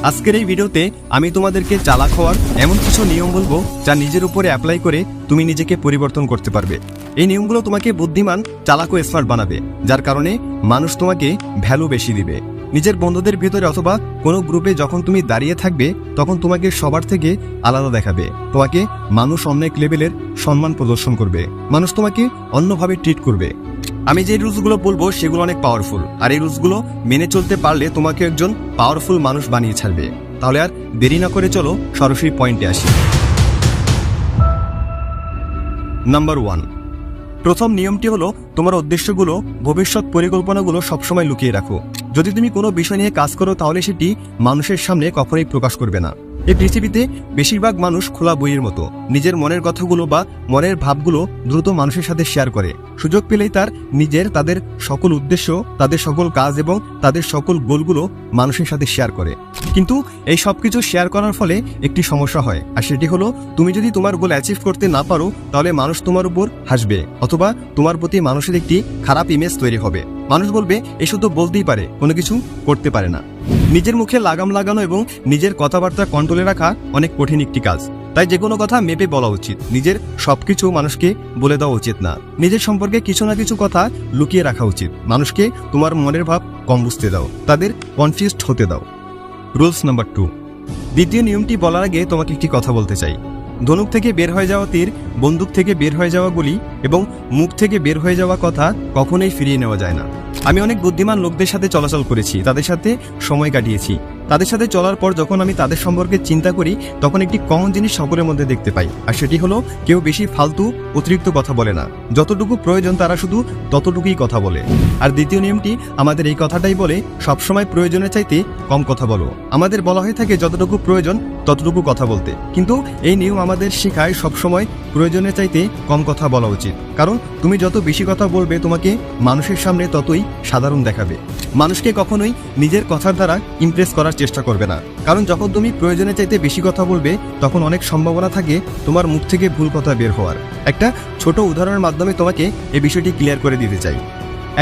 আজকের এই ভিডিওতে আমি তোমাদেরকে চালাক হওয়ার এমন কিছু নিয়ম বলবো যা নিজের উপরে অ্যাপ্লাই করে তুমি নিজেকে পরিবর্তন করতে পারবে। এই নিয়মগুলো তোমাকে বুদ্ধিমান, চালাক ও স্মার্ট বানাবে, যার কারণে মানুষ তোমাকে ভ্যালু বেশি দিবে। নিজের বন্ধুদের ভিতরে অথবা কোনো গ্রুপে যখন তুমি দাঁড়িয়ে থাকবে তখন তোমাকে সবার থেকে আলাদা দেখাবে। তোমাকে মানুষ অনেক লেভেলের সম্মান প্রদর্শন করবে, মানুষ তোমাকে অন্যভাবে ট্রিট করবে। আমি যে রুলসগুলো বলবো সেগুলো অনেক পাওয়ারফুল, আর এই রুলসগুলো মেনে চলতে পারলে তোমাকে একজন পাওয়ারফুল মানুষ বানিয়ে ছাড়বে। তাহলে আর দেরি না করে চলো সরাসরি পয়েন্টে আসি। নাম্বার 1, প্রথম নিয়মটি হলো তোমার উদ্দেশ্যগুলো, ভবিষ্যৎ পরিকল্পনাগুলো সবসময় লুকিয়ে রাখো। যদি তুমি কোনো বিষয় নিয়ে কাজ করো তাহলে সেটি মানুষের সামনে কখনোই প্রকাশ করবে না। এই পৃথিবীতে বেশিরভাগ মানুষ খোলা বইয়ের মতো, নিজের মনের কথাগুলো বা মনের ভাবগুলো দ্রুত মানুষের সাথে শেয়ার করে। সুযোগ পেলেই তাদের সকল উদ্দেশ্য, তাদের সকল কাজ এবং তাদের সকল গোলগুলো মানুষের সাথে শেয়ার করে। কিন্তু এই সব কিছু শেয়ার করার ফলে একটি সমস্যা হয়, আর সেটি হলো তুমি যদি তোমার গোল অ্যাচিভ করতে না পারো তাহলে মানুষ তোমার উপর হাসবে, অথবা তোমার প্রতি মানুষের একটি খারাপ ইমেজ তৈরি হবে। মানুষ বলবে এ শুধু বলতেই পারে, কোনো কিছু করতে পারে না। নিজের মুখে লাগাম লাগানো এবং নিজের কথাবার্তা কন্ট্রোলে রাখা অনেক কঠিন একটি কাজ। তাই যে কোনো কথা মেপে বলা উচিত। নিজের সবকিছু মানুষকে বলে দেওয়া উচিত না। নিজের সম্পর্কে কিছু না কিছু কথা লুকিয়ে রাখা উচিত। মানুষকে তোমার মনের ভাব কম বুঝতে দাও, তাদের কনফিউজড হতে দাও। রুলস নাম্বার 2, দ্বিতীয় নিয়মটি বলার আগে তোমাকে একটি কথা বলতে চাই। ধনুক থেকে বের হয়ে যাওয়া তীর, বন্দুক থেকে বের হয়ে যাওয়া গুলি এবং মুখ থেকে বের হয়ে যাওয়া কথা কখনোই ফিরিয়ে নেওয়া যায় না। আমি অনেক বুদ্ধিমান লোকদের সাথে চলাচল করেছি, তাদের সাথে সময় কাটিয়েছি। তাদের সাথে চলার পর যখন আমি তাদের সম্পর্কে চিন্তা করি তখন একটি কমন জিনিস সকলের মধ্যে দেখতে পাই, আর সেটি হলো কেউ বেশি ফালতু অতিরিক্ত কথা বলে না। যতটুকু প্রয়োজন তারা শুধু ততটুকুই কথা বলে। আর দ্বিতীয় নিয়মটি আমাদের এই কথাটাই বলে, সবসময় প্রয়োজনের চাইতে কম কথা বলো। আমাদের বলা হয়ে থাকে যতটুকু প্রয়োজন ততটুকু কথা বলতে, কিন্তু এই নিয়ম আমাদের শেখায় সবসময় প্রয়োজনের চাইতে কম কথা বলা উচিত। কারণ তুমি যত বেশি কথা বলবে তোমাকে মানুষের সামনে ততই সাধারণ দেখাবে। মানুষকে কখনোই নিজের কথার দ্বারা ইমপ্রেস করার চেষ্টা করবে না, কারণ যখন তুমি প্রয়োজনের চাইতে বেশি কথা বলবে তখন অনেক সম্ভাবনা থাকে তোমার মুখ থেকে ভুল কথা বের হওয়ার। একটা ছোট উদাহরণের মাধ্যমে তোমাকে এই বিষয়টি ক্লিয়ার করে দিতে চাই।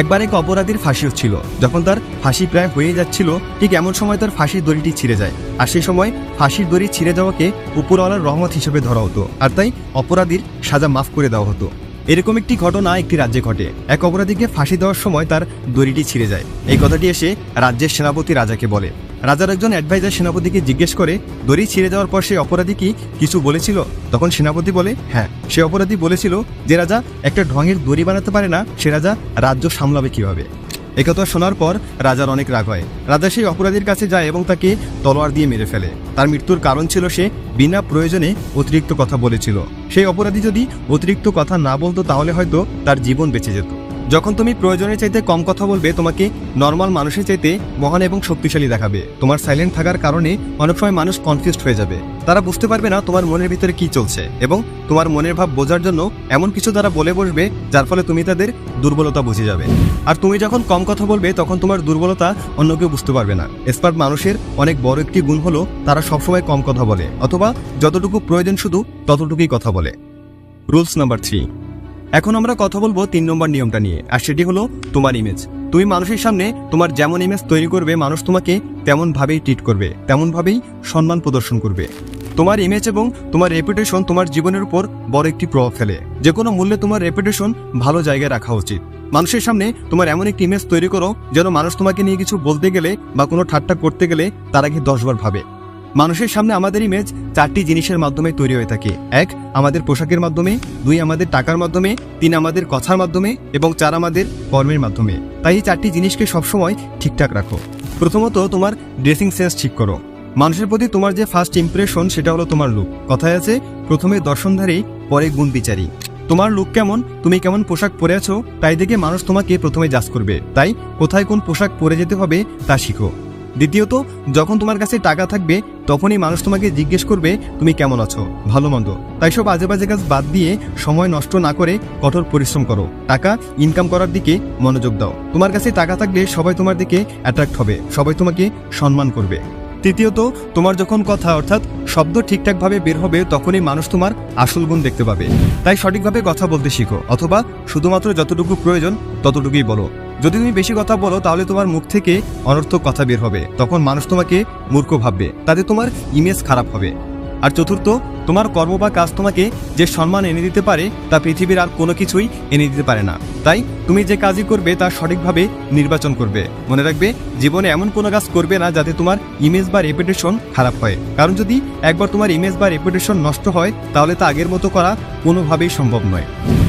একবার এক অপরাধীর ফাঁসি হচ্ছিল। যখন তার ফাঁসি প্রায় হয়ে যাচ্ছিল ঠিক এমন সময় তার ফাঁসির দড়িটি ছিঁড়ে যায়, আর সেই সময় ফাঁসির দড়ি ছিঁড়ে যাওয়াকে উপরওয়ালার রহমত হিসেবে ধরা হতো, আর তাই অপরাধীর সাজা মাফ করে দেওয়া হতো। এরকম একটি ঘটনা একটি রাজ্যে ঘটে। এক অপরাধীকে ফাঁসি দেওয়ার সময় তার দড়িটি ছিঁড়ে যায়। এই কথাটি এসে রাজ্যের সেনাপতি রাজাকে বলে। রাজার একজন অ্যাডভাইজার সেনাপতিকে জিজ্ঞেস করে, দড়ি ছিঁড়ে যাওয়ার পর সেই অপরাধী কি কিছু বলেছিল? তখন সেনাপতি বলে, হ্যাঁ, সে অপরাধী বলেছিল যে রাজা একটা ঢঙের দড়ি বানাতে পারে না, সে রাজা রাজ্য সামলাবে কিভাবে। একথা শোনার পর রাজার অনেক রাগ হয়। রাজা সেই অপরাধীর কাছে যায় এবং তাকে তলোয়ার দিয়ে মেরে ফেলে। তার মৃত্যুর কারণ ছিল সে বিনা প্রয়োজনে অতিরিক্ত কথা বলেছিল। সেই অপরাধী যদি অতিরিক্ত কথা না বলতো তাহলে হয়তো তার জীবন বেঁচে যেত। যখন তুমি প্রয়োজনের চাইতে কম কথা বলবে তোমাকে নর্মাল মানুষের চাইতে মহান এবং শক্তিশালী দেখাবে। তোমার সাইলেন্ট থাকার কারণে অনেক সময় মানুষ কনফিউজড হয়ে যাবে। তারা বুঝতে পারবে না তোমার মনের ভিতরে কি চলছে, এবং তোমার মনের ভাব বোঝার জন্য এমন কিছু তারা বলে বসবে যার ফলে তুমি তাদের দুর্বলতা বুঝে যাবে। আর তুমি যখন কম কথা বলবে তখন তোমার দুর্বলতা অন্য কেউ বুঝতে পারবে না। স্মার্ট মানুষের অনেক বড় একটি গুণ হলো তারা সবসময় কম কথা বলে, অথবা যতটুকু প্রয়োজন শুধু ততটুকুই কথা বলে। রুলস নাম্বার 3, এখন আমরা কথা বলবো 3 নম্বর নিয়মটা নিয়ে, আর সেটি হলো তোমার ইমেজ। তুমি মানুষের সামনে তোমার যেমন ইমেজ তৈরি করবে মানুষ তোমাকে তেমন ভাবেই ট্রিট করবে, তেমন ভাবেই সম্মান প্রদর্শন করবে। তোমার ইমেজ এবং তোমার রেপুটেশন তোমার জীবনের উপর বড় একটি প্রভাব ফেলে। যে কোনো মূল্যে তোমার রেপুটেশন ভালো জায়গায় রাখা উচিত। মানুষের সামনে তোমার এমন একটি ইমেজ তৈরি করো যেন মানুষ তোমাকে নিয়ে কিছু বলতে গেলে বা কোনো ঠাট্টা করতে গেলে তার আগে 10 বার ভাবে। মানুষের সামনে আমাদের ইমেজ 4টি জিনিসের মাধ্যমে তৈরি হয়ে থাকে। 1, আমাদের পোশাকের মাধ্যমে, 2, আমাদের টাকার মাধ্যমে, 3, আমাদের কথার মাধ্যমে, এবং 4, আমাদের কর্মের মাধ্যমে। তাই এই 4টি জিনিসকে সবসময় ঠিকঠাক রাখো। প্রথমত তোমার ড্রেসিং সেন্স ঠিক করো। মানুষের প্রতি তোমার যে ফার্স্ট ইমপ্রেশন সেটা হলো তোমার লুক। কথায় আছে, প্রথমে দর্শনধারী পরে গুণ বিচারী। তোমার লুক কেমন, তুমি কেমন পোশাক পরে আছো তাই দেখে মানুষ তোমাকে প্রথমে জাজ করবে। তাই কোথায় কোন পোশাক পরে যেতে হবে তা শিখো। দ্বিতীয়ত, যখন তোমার কাছে টাকা থাকবে তখনই মানুষ তোমাকে জিজ্ঞেস করবে তুমি কেমন আছো, ভালো মন্দ। তাই সব আজে বাজে কাজ বাদ দিয়ে সময় নষ্ট না করে কঠোর পরিশ্রম করো। টাকা ইনকাম করার দিকে মনোযোগ দাও। তোমার কাছে টাকা থাকলে সবাই তোমার দিকে অ্যাট্রাক্ট হবে, সবাই তোমাকে সম্মান করবে। তৃতীয়ত, তোমার যখন কথা অর্থাৎ শব্দ ঠিকঠাকভাবে বের হবে তখনই মানুষ তোমার আসল গুণ দেখতে পাবে। তাই সঠিকভাবে কথা বলতে শিখো, অথবা শুধুমাত্র যতটুকু প্রয়োজন ততটুকুই বলো। যদি তুমি বেশি কথা বলো তাহলে তোমার মুখ থেকে অনর্থক কথা বের হবে, তখন মানুষ তোমাকে মূর্খ ভাববে, তাতে তোমার ইমেজ খারাপ হবে। আর চতুর্থ, তোমার কর্ম বা কাজ তোমাকে যে সম্মান এনে দিতে পারে তা পৃথিবীর আর কোনো কিছুই এনে দিতে পারে না। তাই তুমি যে কাজই করবে তা সঠিকভাবে নির্বাচন করবে। মনে রাখবে, জীবনে এমন কোনো কাজ করবে না যাতে তোমার ইমেজ বা রেপুটেশন খারাপ হয়, কারণ যদি একবার তোমার ইমেজ বা রেপুটেশন নষ্ট হয় তাহলে তা আগের মতো করা কোনোভাবেই সম্ভব নয়।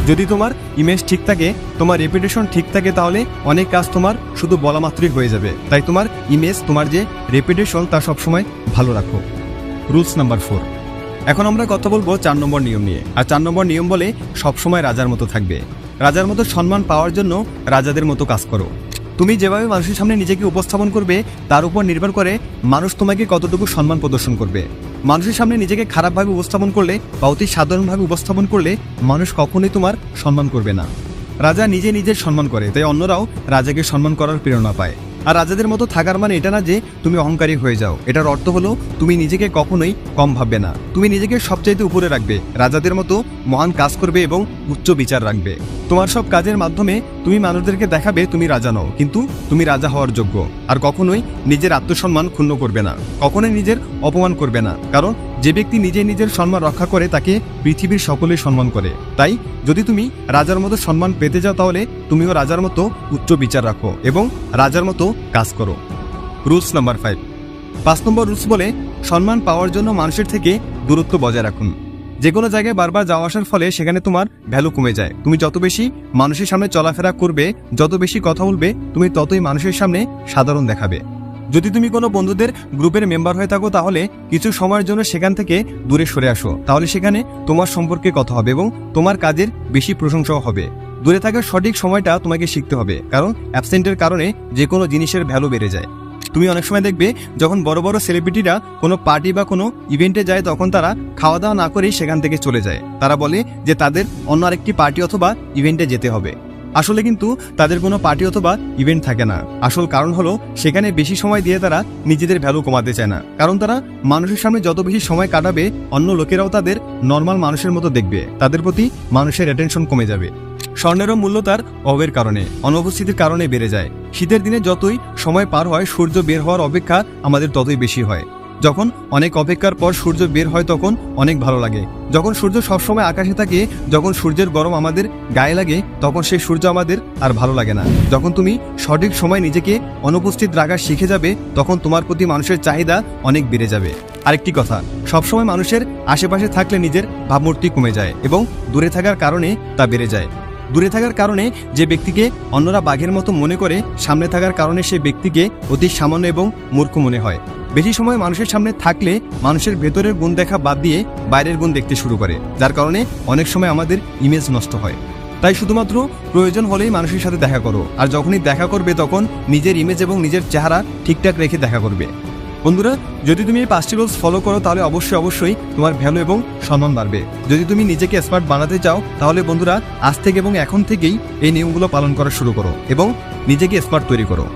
যদি তোমার ইমেজ ঠিক থাকে, তোমার রেপুটেশন ঠিক থাকে, তাহলে অনেক কাজ তোমার শুধু বলা মাত্রই হয়ে যাবে। তাই তোমার ইমেজ, তোমার যে রেপুটেশন তা সবসময় ভালো রাখো। Rules number 4। এখন আমরা কথা বলবো 4 নম্বর নিয়ম নিয়ে। আর 4 নম্বর নিয়ম বলে সবসময় রাজার মতো থাকবে। রাজার মতো সম্মান পাওয়ার জন্য রাজাদের মতো কাজ করো। তুমি যেভাবে মানুষের সামনে নিজেকে উপস্থাপন করবে তার উপর নির্ভর করে মানুষ তোমাকে কতটুকু সম্মান প্রদর্শন করবে। মানুষের সামনে নিজেকে খারাপভাবে উপস্থাপন করলে বা অতি সাধারণভাবে উপস্থাপন করলে মানুষ কখনোই তোমার সম্মান করবে না। রাজা নিজে নিজের সম্মান করে, তাই অন্যরাও রাজাকে সম্মান করার প্রেরণা পায়। আর রাজাদের মতো থাকার মানে এটা না যে তুমি অহংকারী হয়ে যাও। এটার অর্থ হলো তুমি নিজেকে কখনোই কম ভাববে না, তুমি নিজেকে সবচাইতে উপরে রাখবে, রাজাদের মতো মহান কাজ করবে এবং উচ্চ বিচার রাখবে। তোমার সব কাজের মাধ্যমে তুমি মানুষদেরকে দেখাবে তুমি রাজা নও, কিন্তু তুমি রাজা হওয়ার যোগ্য। আর কখনোই নিজের আত্মসম্মান ক্ষুণ্ণ করবে না, কখনোই নিজের অপমান করবে না, কারণ যে ব্যক্তি নিজে নিজের সম্মান রক্ষা করে তাকে পৃথিবীর সকলেই সম্মান করে। তাই যদি তুমি রাজার মতো সম্মান পেতে যাও তাহলে তুমিও রাজার মতো উচ্চ বিচার রাখো এবং রাজার মতো কাজ করো। রুলস নাম্বার 5 নম্বর রুলস বলে সম্মান পাওয়ার জন্য মানুষের থেকে দূরত্ব বজায় রাখুন। যে কোনো জায়গায় বারবার যাওয়া আসার ফলে সেখানে তোমার ভ্যালু কমে যায়। তুমি যত বেশি মানুষের সামনে চলাফেরা করবে, যত বেশি কথা বলবে, তুমি ততই মানুষের সামনে সাধারণ দেখাবে। যদি তুমি কোনো বন্ধুদের গ্রুপের মেম্বার হয়ে থাকো তাহলে কিছু সময়ের জন্য সেখান থেকে দূরে সরে আসো, তাহলে সেখানে তোমার সম্পর্কে কথা হবে এবং তোমার কাজের বেশি প্রশংসাও হবে। দূরে থাকার সঠিক সময়টা তোমাকে শিখতে হবে, কারণ অ্যাবসেন্টের কারণে যে কোনো জিনিসের ভ্যালু বেড়ে যায়। তুমি অনেক সময় দেখবে যখন বড় বড় সেলিব্রিটিরা কোনো পার্টি বা কোনো ইভেন্টে যায় তখন তারা খাওয়া দাওয়া না করেই সেখান থেকে চলে যায়। তারা বলে যে তাদের অন্য আরেকটি পার্টি অথবা ইভেন্টে যেতে হবে। আসলে কিন্তু তাদের কোনো পার্টি অথবা ইভেন্ট থাকে না। আসল কারণ হলো সেখানে বেশি সময় দিয়ে তারা নিজেদের ভ্যালু কমাতে চায় না, কারণ তারা মানুষের সামনে যত বেশি সময় কাটাবে অন্য লোকেরাও তাদের নর্মাল মানুষের মতো দেখবে, তাদের প্রতি মানুষের অ্যাটেনশন কমে যাবে। স্বর্ণেরও মূল্য তার অভাবের কারণে, অনুপস্থিতির কারণে বেড়ে যায়। শীতের দিনে যতই সময় পার হয় সূর্য বের হওয়ার অপেক্ষা আমাদের ততই বেশি হয়। যখন অনেক অপেক্ষার পর সূর্য বের হয় তখন অনেক ভালো লাগে। যখন সূর্য সবসময় আকাশে থাকে, যখন সূর্যের গরম আমাদের গায়ে লাগে, তখন সেই সূর্য আমাদের আর ভালো লাগে না। যখন তুমি সঠিক সময় নিজেকে অনুপস্থিত রাখা শিখে যাবে তখন তোমার প্রতি মানুষের চাহিদা অনেক বেড়ে যাবে। আরেকটি কথা, সবসময় মানুষের আশেপাশে থাকলে নিজের ভাবমূর্তি কমে যায় এবং দূরে থাকার কারণে তা বেড়ে যায়। দূরে থাকার কারণে যে ব্যক্তিকে অন্যরা বাঘের মতো মনে করে, সামনে থাকার কারণে সে ব্যক্তিকে অতি সামান্য এবং মূর্খ মনে হয়। বেশি সময় মানুষের সামনে থাকলে মানুষের ভেতরের গুণ দেখা বাদ দিয়ে বাইরের গুণ দেখতে শুরু করে, যার কারণে অনেক সময় আমাদের ইমেজ নষ্ট হয়। তাই শুধুমাত্র প্রয়োজন হলেই মানুষের সাথে দেখা করো, আর যখনই দেখা করবে তখন নিজের ইমেজ এবং নিজের চেহারা ঠিকঠাক রেখে দেখা করবে। বন্ধুরা, যদি তুমি এই 5টি রুলস ফলো করো তাহলে অবশ্যই তোমার ভ্যালু এবং সম্মান বাড়বে। যদি তুমি নিজেকে স্মার্ট বানাতে চাও তাহলে বন্ধুরা আজ থেকে এবং এখন থেকেই এই নিয়মগুলো পালন করা শুরু করো এবং নিজেকে স্মার্ট তৈরি করো।